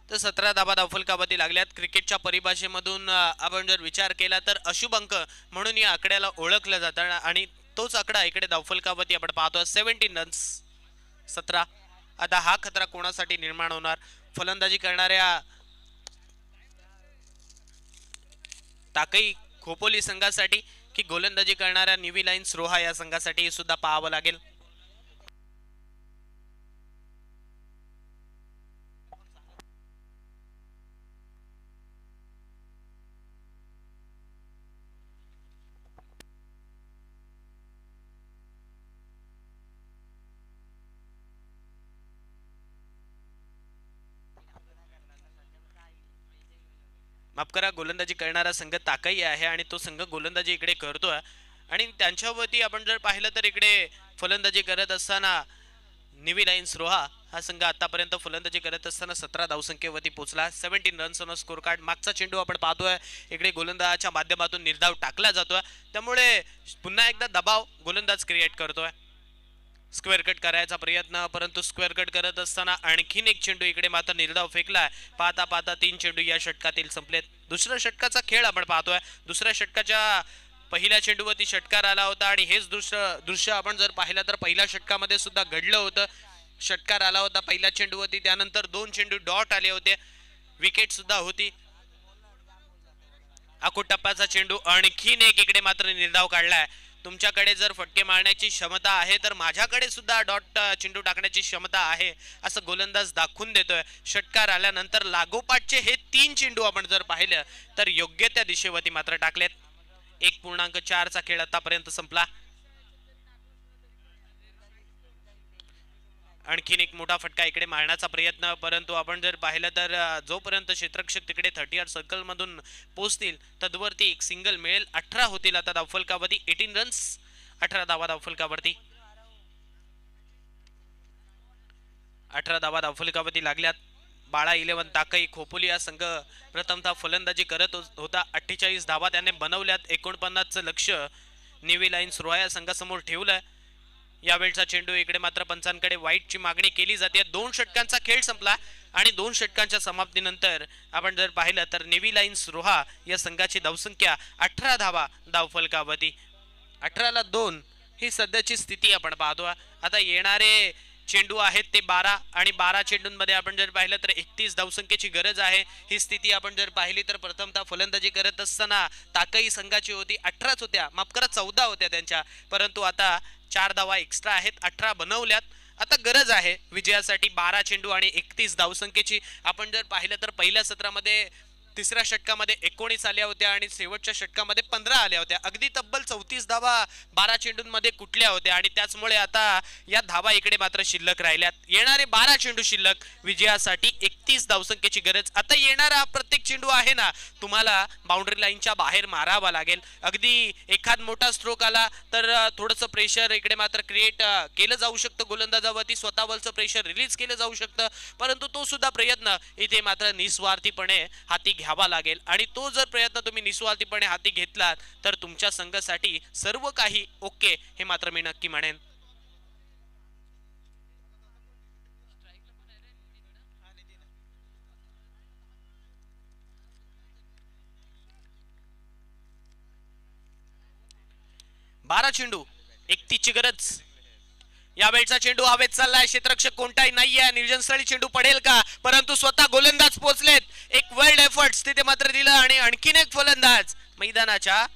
तर 17 धावा धावफलकावरती लागल्यात. क्रिकेटच्या परिभाषेमधून आपण जर विचार केला तर अशुभ अंक म्हणून या आकड्याला ओळखलं जातं आणि तोच आकडा इकडे धावफलकावरती आपण पाहतो. 17 रन्स 17. आता हा खतरा कोणासाठी निर्माण होणार. फलंदाजी करणाऱ्या ताकई खोपोली संघासाठी की गोलंदाजी करणाऱ्या निवी लाईन्स रोहा या संघासाठी सुद्धा पाहावं लागेल. माफ करा, गोलंदाजी करणारा संघ ताकई आहे आणि तो संघ गोलंदाजी इकडे करतोय आणि त्यांच्यावरती आपण जर पाहिलं तर इकडे फलंदाजी करत असताना निवी लाईन्स रोहा हा संघ आतापर्यंत फलंदाजी करत असताना 17 धावसंख्येवरती पोहोचला. 17 रन्स ऑन स्कोर कार्ड. मागचा चेंडू आपण पाहतोय इकडे गोलंदाजाच्या माध्यमातून निर्धाव टाकला जातोय, त्यामुळे पुन्हा एकदा दबाव गोलंदाज क्रिएट करतोय. स्क्वेअर कट करायचा प्रयत्न, परंतु स्क्वेअर कट करत असताना आणखीन एक चेंडू इकडे मात्र निर्धाव फेकलाय. पाहता पाहता 3 चेंडू या षटकातील संपलेत. दुसऱ्या षटकाचा खेळ आपण पाहतोय. दुसऱ्या षटकाच्या पहिल्या चेंडूवरती षटकार आला होता आणि हेच दृश्य आपण जर पाहिलं तर पहिल्या षटकामध्ये सुद्धा घडलं होतं. षटकार आला होता पहिल्या चेंडूवरती, त्यानंतर 2 चेंडू डॉट आले होते, विकेट सुद्धा होती. अकुटप्पाचा चेंडू आणखीन एक इकडे मात्र निर्धाव काढलाय. तुमच्याकडे जर फटके मारण्याची क्षमता आहे तर माझ्याकडे सुद्धा डॉट चेंडू टाकण्याची क्षमता आहे असं गोलंदाज दाखवून देतोय. षटकार आल्यानंतर लागोपाठचे हे 3 चेंडू आपण जर पाहिलं तर योग्य त्या दिशेवरती मात्र टाकलेत. 1.4चा खेळ आतापर्यंत संपला. आणखीन एक मोठा फटका इकडे मारण्याचा प्रयत्न, परंतु आपण जर पाहिलं तर जोपर्यंत क्षेत्ररक्षक तिकडे 30 सर्कल मधून पोहोचतील तद्वरती एक सिंगल मिळेल. 18 होतील आता धावफलकावरती. 18 रन्स, 18 धावा धावफलकावरती. 18 धावा धावफलकावरती लागल्यात. बाळा 11 ताकई खोपोली हा संघ प्रथमतः फलंदाजी करत होता. 48 धावा त्याने बनवल्यात. 49चं लक्ष नेव्ही लाईन्स रोहा संघासमोर ठेवलंय. यावेळचा चेंडू इकडे मात्र पंचांकडे वाईटची मागणी केली जाते. 2 षटकांचा खेळ संपला आणि 2 षटकांच्या समाप्तीनंतर आपण जर पाहिलं तर नेव्ही लाईन्स रोहा या संघाची धावसंख्या 18 धावा धावफलकावरती. 18ला 2 ही सध्याची स्थिती आपण पाहतो. आता येणारे चेंडू आहेत ते 12 आणि 12 चेंडूंमध्ये आपण जर पाहिलं तर 31 धावसंख्येची गरज आहे. ही स्थिती आपण जर पाहिली तर प्रथमतः फलंदाजी करत असताना ताकई संघाची होती 18च होत्या, माफ करा 14 होत्या त्यांच्या, परंतु आता 4 धावा एक्स्ट्रा आहेत, 18 बनवल्यात. आता गरज आहे विजयासाठी 12 चेंडू आणि 31 धावसंख्येची. आपण जर पाहिलं तर पहिल्या सत्रामध्ये तिसऱ्या षटकामध्ये 19 आल्या होत्या आणि शेवटच्या षटकामध्ये 15 आल्या होत्या. अगदी तब्बल 34 धावा 12 चेंडूंमध्ये कुठल्या होत्या आणि त्याचमुळे आता या धावा इकडे मात्र शिल्लक राहिल्यात. येणारे 12 चेंडू शिल्लक, विजयासाठी 31 धावसंख्येची गरज. आता येणारा प्रत्येक चेंडू आहे ना तुम्हाला बाउंड्री लाईनच्या बाहेर मारावा लागेल. अगदी एखाद मोठा स्ट्रोक आला तर थोडंसं प्रेशर इकडे मात्र क्रिएट केलं जाऊ शकतं गोलंदाजावरती, स्वतःवरचं प्रेशर रिलीज केलं जाऊ शकतं, परंतु तो सुद्धा प्रयत्न इथे मात्र निस्वार्थीपणे हाती घ्यावा लागेल. आणि तो जर प्रयत्न तुम्ही निस्वार्थीपणे हाती घेतलात तर तुमच्या संघासाठी सर्व काही ओके हे मात्र मी नक्की म्हणेन. बारा चेंडू 31ची गरज. यावेळचा चेंडू हवेत चाललाय. क्षेत्ररक्षक कोणताही नाहीये. निर्जनस्थळी चेंडू पडेल का, परंतु स्वतः गोलंदाज पोहोचलेत. एक वर्ल्ड एफर्ट्स तिथे मात्र दिलं आणि आणखीन एक फलंदाज मैदानाच्या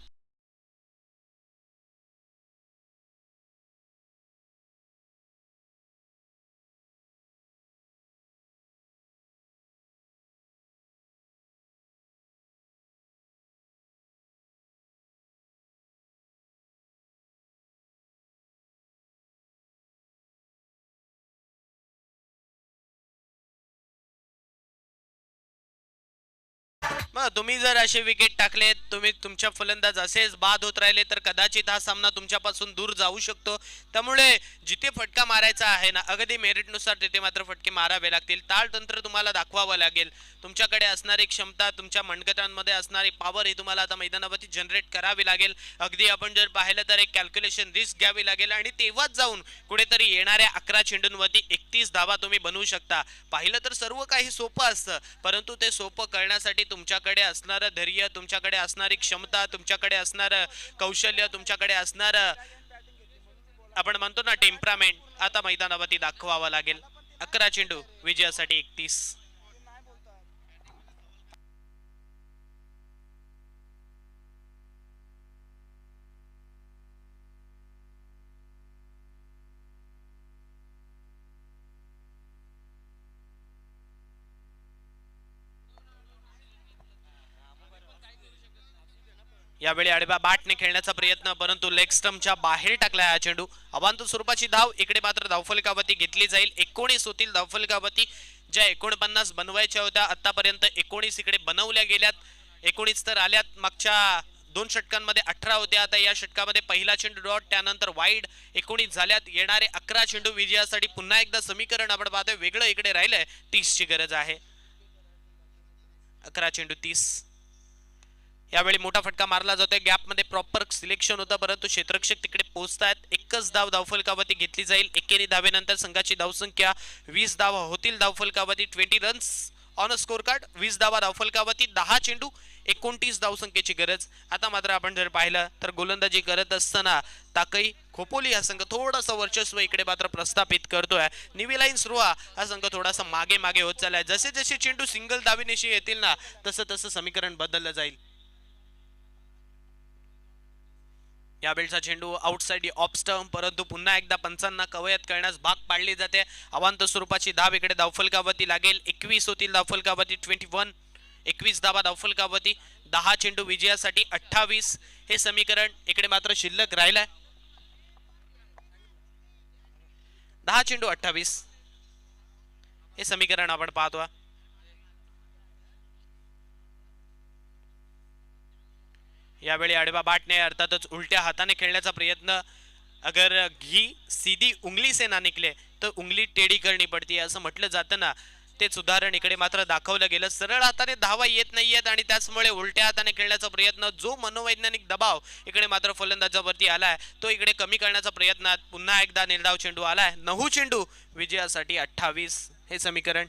मग तुम्ही जर असे विकेट टाकले, तुम्ही तुमच्या फलंदाज असेच बाद होत राहिले तर कदाचित हा सामना तुमच्यापासून दूर जाऊ शकतो. त्यामुळे जिथे फटका मारायचा आहे ना अगदी मेरिटनुसार तिथे मात्र फटके मारावे लागतील. ताळतंत्र तुम्हाला दाखवावं लागेल. तुमच्याकडे असणारी क्षमता, तुमच्या मनगटांमध्ये असणारी पॉवर ही तुम्हाला आता मैदानावरती जनरेट करावी लागेल. अगदी आपण जर पाहिलं तर एक कॅल्क्युलेशन रिस्क घ्यावी लागेल आणि तेव्हाच जाऊन कुठेतरी येणाऱ्या 11 चेंडूंवरती 31 धावा तुम्ही बनवू शकता. पाहिलं तर सर्व काही सोपं असतं, परंतु ते सोपं करण्यासाठी तुमच्याकडे असणारं धैर्य, तुमच्याकडे असणारी क्षमता, तुमच्याकडे असणारं कौशल्य, तुमच्याकडे असणारं आपण म्हणतो ना टेम्परामेंट आता मैदानावरती दाखवावं लागेल. 11 चेंडू विजयासाठी 31. यावेळी आडव्या बॅटने खेळण्याचा प्रयत्न, परंतु लेग स्टंपच्या बाहेर टाकला हा चेंडू. अवांत स्वरूपाची धाव इकडे मात्र धावफलकावरती घेतली जाईल. 19 होतील धावफलकावरती. ज्या 49 बनवायच्या होत्या आतापर्यंत 19 इकडे बनवल्या गेल्यात. 19 तर आल्यात. मागच्या 2 षटकांमध्ये 18 होत्या. आता या षटकामध्ये पहिला चेंडू डॉट, त्यानंतर वाईड. 19 झाल्यात. येणारे 11 चेंडू विजयासाठी पुन्हा एकदा समीकरण आपण पाहतोय वेगळं इकडे राहिलंय. 30 ची गरज आहे. 11 चेंडू 30. यावेळी मोठा फटका मारला जातोय. गॅप मध्ये प्रॉपर सिलेक्शन होतं, परंतु क्षेत्ररक्षक तिकडे पोहोचतायत. एकच धाव धावफलकावरती घेतली जाईल. 21 धावेनंतर संघाची धावसंख्या 20 धावा होतील धावफलकावरती. 20 runs on a score card 20 धावा धावफलकावरती 10 चेंडू 29 धावसंख्येची गरज. आता मात्र आपण जर पाहिलं तर गोलंदाजी करत असताना ताकई खोपोली हा संघ थोडासा वर्चस्व इकडे मात्र प्रस्थापित करतोय. निविलाईन्स रोहा हा संघ थोडासा मागे मागे होत चाललाय. जसे जसे चेंडू सिंगल धावेनिशी येतील ना तसं तसं समीकरण बदललं जाईल. यावेळचा चेंडू आउटसाइड ऑफ स्टंप, परंतु पुन्हा एकदा पंचांना कवयत करण्यास भाग पाडली जाते. अवांत स्वरूपाची धाव इकडे धावफलकावरती लागेल. 21 होतील धावफलकावरती 21. 21 धावा धावफलकावरती 10 चेंडू विजयासाठी 28 हे समीकरण इकडे मात्र शिल्लक राहिलाय. 10 चेंडू 28 हे समीकरण आपण पाहतो. यावेळी आडवा बाटने अर्थातच उलट्या हाताने खेळण्याचा प्रयत्न. अगर घी सीधी उंगली से ना निकले तर उंगली टेढ़ी करनी पडती असं म्हटलं जातं ना, तेच उदाहरण इकडे मात्र दाखवलं गेलं. सरळ हाताने धावा येत नाहीयेत आणि त्याचमुळे उलट्या हाताने खेळण्याचा प्रयत्न. जो मनोवैज्ञानिक दबाव इकडे मात्र फलंदाजावरती आलाय तो इकडे कमी करण्याचा प्रयत्न. पुन्हा एकदा निर्धाव चेंडू आलाय. 9 चेंडू विजयासाठी 28 हे समीकरण.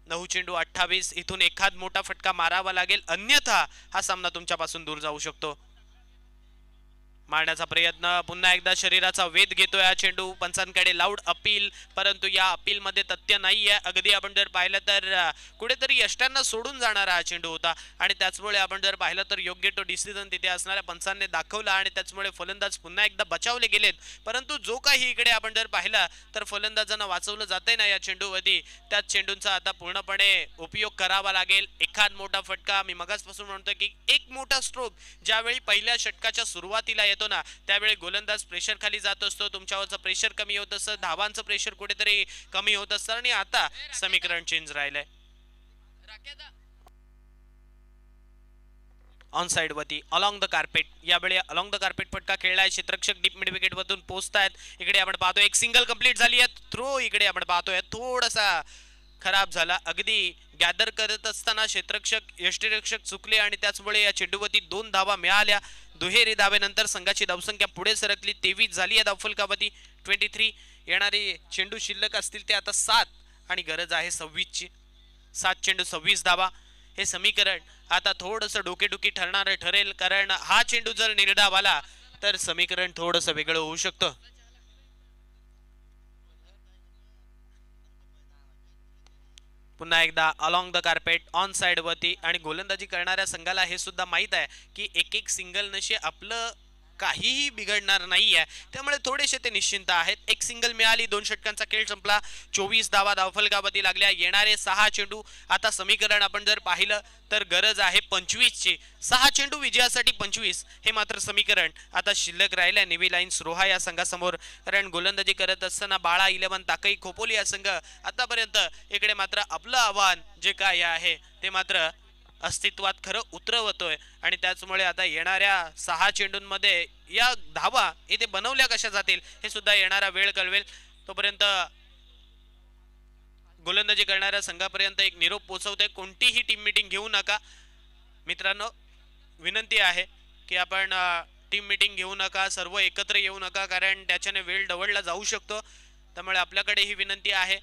9 चेंडू 28. इथून एखाद मोठा फटका मारावा लागेल, अन्यथा हा सामना तुमच्यापासून दूर जाऊ शकतो. मारण्याचा प्रयत्न. पुन्हा एकदा शरीराचा वेध घेतोय हा चेंडू. पंचांकडे लाऊड अपील, परंतु या अपील मध्ये तथ्य नाहीये. अगदी आपण जर पाहिलं तर कुठेतरी यष्टांना सोडून जाणारा हा चेंडू होता आणि त्याचमुळे आपण जर पाहिलं तर योग्य तो डिसिजन तिथे असणाऱ्या पंचांनी दाखवला आणि त्याचमुळे फलंदाज पुन्हा एकदा बचावले गेलेत. परंतु जो काही इकडे आपण जर पाहिला तर फलंदाजांना वाचवलं जातंय ना या चेंडूवरती, त्याच चेंडूंचा आता पूर्णपणे उपयोग करावा लागेल. एखाद मोठा फटका. मी मगाचपासून म्हणतोय की एक मोठा स्ट्रोक ज्यावेळी पहिल्या षटकाच्या सुरुवातीला येतो ना त्यावेळी गोलंदाज प्रेशर खाली जात असतो. तुमच्यावरचं प्रेशर कमी होत असतं, धावांचं प्रेशर कुठेतरी कमी होत असतं आणि आता समीकरण चेंज राहिलंय. ऑन साइड वरती अलॉंग द कार्पेट. यावेळी अलॉंग द कार्पेट फटका खेळलाय. क्षेत्ररक्षक डीप मिड विकेट वरतून पोहोचतायत. इकडे आपण पाहतोय एक सिंगल कंप्लीट झाली आहे. थ्रो इकडे आपण पाहतोय थोडासा खराब झाला. अगदी गॅदर करत असताना क्षेत्ररक्षक यष्टीरक्षक चुकले आणि त्याचमुळे या चेंडूवरती 2 धावा मिळाल्या. दुहेरी धावेनंतर संघाची धावसंख्या पुढे सरकली. 23 झाली आहे धावफलकावरती 23. येणारे चेंडू शिल्लक असतील ते आता 7 आणि गरज आहे 26 ची. 7 चेंडू 26 धावा हे समीकरण आता थोडंसं डोकेदुखी ठरणार ठरेल, कारण हा चेंडू जर निर्धाव आला तर समीकरण थोडंसं वेगळं होऊ शकतं. पुन्हा एकदा along the carpet on side वरती. आणि गोलंदाजी करणाऱ्या संघाला हे सुद्धा माहित आहे की एक एक सिंगल नशे आपलं काहीही बिघडणार नाहीये, त्यामुळे थोडेसे ते निश्चिंत आहेत. एक सिंगल मिळाली. 2 षटकांचा खेळ संपला. 24 धावा धावफलकावरती लागल्या. येणारे 6 चेंडू. आता समीकरण आपण जर पाहिलं तर गरज आहे 25 ची. 6 चेंडू विजयासाठी 25 हे मात्र समीकरण आता शिल्लक राहिलंय निवी लाईन्स रोहा या संघासमोर. कारण गोलंदाजी करत असताना बाळा 11 ताकई खोपोली या संघ आतापर्यंत इकडे मात्र आपलं आव्हान जे काय आहे ते मात्र अस्तित्वात खरं उतरवतोय आणि त्याचमुळे आता येणाऱ्या 6 चेंडूंमध्ये या धावा इथे बनवल्या कशा जातील हे सुद्धा येणारा वेळ कळवेल. तोपर्यंत गोलंदाजी करणाऱ्या संघापर्यंत एक निरोप पोहोचवते. कोणतीही टीम मीटिंग घेऊ नका मित्रांनो. विनंती आहे की आपण टीम मीटिंग घेऊ नका, सर्व एकत्र येऊ नका, कारण त्याच्याने वेळ डवळला जाऊ शकतो. त्यामुळे आपल्याकडे ही विनंती आहे.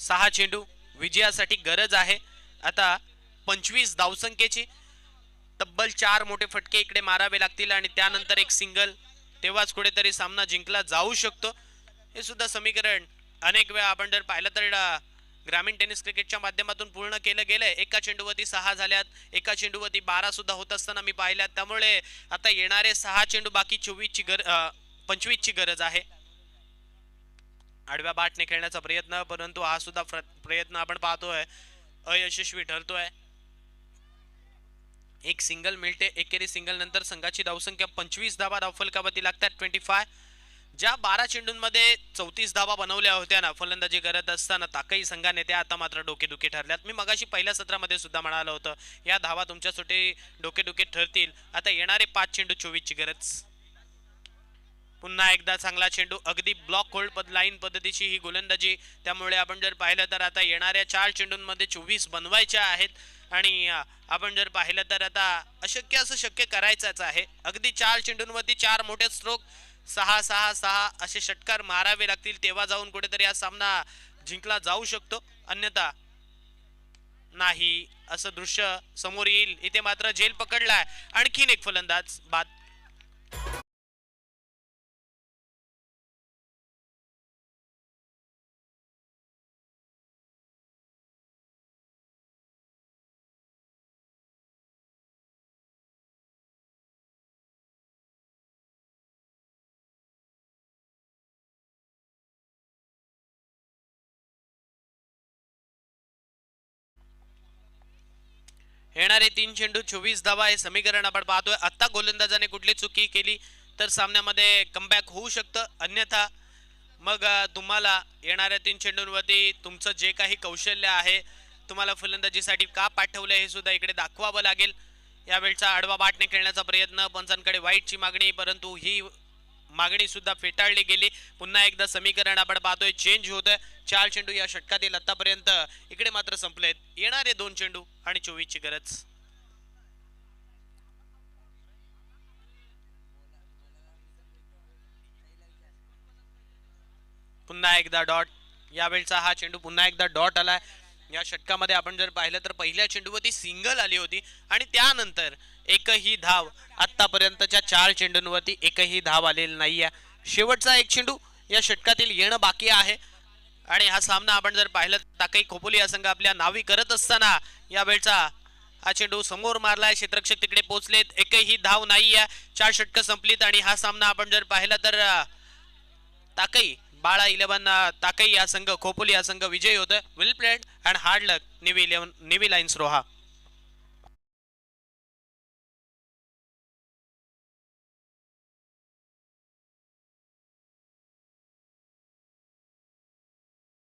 6 चेंडू विजयासाठी गरज आहे आता 25 धावसंख्येची. तब्बल 4 मोठे फटके इकडे मारावे लागतील आणि त्यानंतर एक सिंगल, तेव्हाच कुठेतरी सामना जिंकला जाऊ शकतो. हे सुद्धा समीकरण अनेक वेळा आपण जर पाहिलं तर ग्रामीण टेनिस क्रिकेटच्या माध्यमातून पूर्ण केलं गेलंय. एका चेंडूवरती 6 झाल्यात, एका चेंडूवरती 12 सुद्धा होत असताना मी पाहिल्यात. त्यामुळे आता येणारे 6 चेंडू बाकी 25 ची गरज आहे. आडव्या बाटने खेळण्याचा प्रयत्न, परंतु हा सुद्धा प्रयत्न आपण पाहतोय अयशस्वी ठरतोय. एक सिंगल मिळते. एकेरी सिंगल नंतर संघाची धावसंख्या 25 धावा धावफलकावरती लागतात 25. ज्या 12 चेंडूंमध्ये 34 धावा बनवल्या होत्या ना फलंदाजी करत असताना ताकई संघाने, त्या आता मात्र डोकेदुखी ठरल्यात. मी मगाशी पहिल्या सत्रामध्ये सुद्धा म्हणालो होतं या धावा तुमच्यासाठी डोकेदुखी ठरतील. आता येणारे 5 चेंडू 24 ची गरज. पुन्हा एकदा चांगला चेंडू. अगदी ब्लॉक होल्ड लाईन पद्धतीची ही गोलंदाजी. त्यामुळे आपण जर पाहिलं तर आता येणाऱ्या 4 चेंडूंमध्ये 24 बनवायच्या आहेत आणि आपण जर पाहिलं तर आता अशक्य असं शक्य करायचंच आहे. अगदी 4 चेंडूंवरती 4 मोठे स्ट्रोक. 6 6 6 असे षटकार मारावे लागतील तेव्हा जाऊन कुठेतरी हा सामना जिंकला जाऊ शकतो, अन्यथा नाही असं दृश्य समोर येईल. इथे मात्र झेल पकडलाय आणखीन एक फलंदाज बाद. येणारे 3 चेंडू 24 धावा हे समीकरण आपण पाहतोय. आता गोलंदाजाने कुठली चुकी केली तर सामन्यामध्ये कमबॅक होऊ शकतं, अन्यथा मग तुम्हाला येणाऱ्या 3 चेंडूंवरती तुमचं जे काही कौशल्य आहे, तुम्हाला फलंदाजीसाठी का पाठवलं हे सुद्धा इकडे दाखवावं लागेल. यावेळचा आडवा बाटने खेळण्याचा प्रयत्न, पंचांकडे वाईटची मागणी, परंतु ही मागणी सुद्धा फेटाळली गेली. पुन्हा एकदा समीकरण आपण पाहतोय चेंज होत आहे. 4 चेंडू या षटकातील आतापर्यंत इकडे मात्र संपलेत. येणारे 2 चेंडू आणि 24 ची गरज. पुन्हा एकदा डॉट. यावेळचा हा चेंडू पुन्हा एकदा डॉट आलाय. या षटकामध्ये आपण जर पाहिलं तर पहिल्या चेंडूवरती सिंगल आली होती आणि त्यानंतर एकही धाव आतापर्यंतच्या 4 चेंडूंवरती एकही धाव आलेली नाहीये. शेवटचा एक चेंडू या षटकातील येणं बाकी आहे आणि हा सामना आपण जर पाहिलं ताकई खोपोली हा संघ आपल्या नावी करत असताना यावेळचा हा चेंडू समोर मारलाय. क्षेत्ररक्षक तिकडे पोहोचलेत, एकही धाव नाहीये. 4 षटकं संपलीत आणि हा सामना आपण जर पाहिला तर ताकई बाळा 11 ताकई या संघ खोपोली हा संघ विजयी होतोय. Well played and hard luck navy 11 navy lions Roha.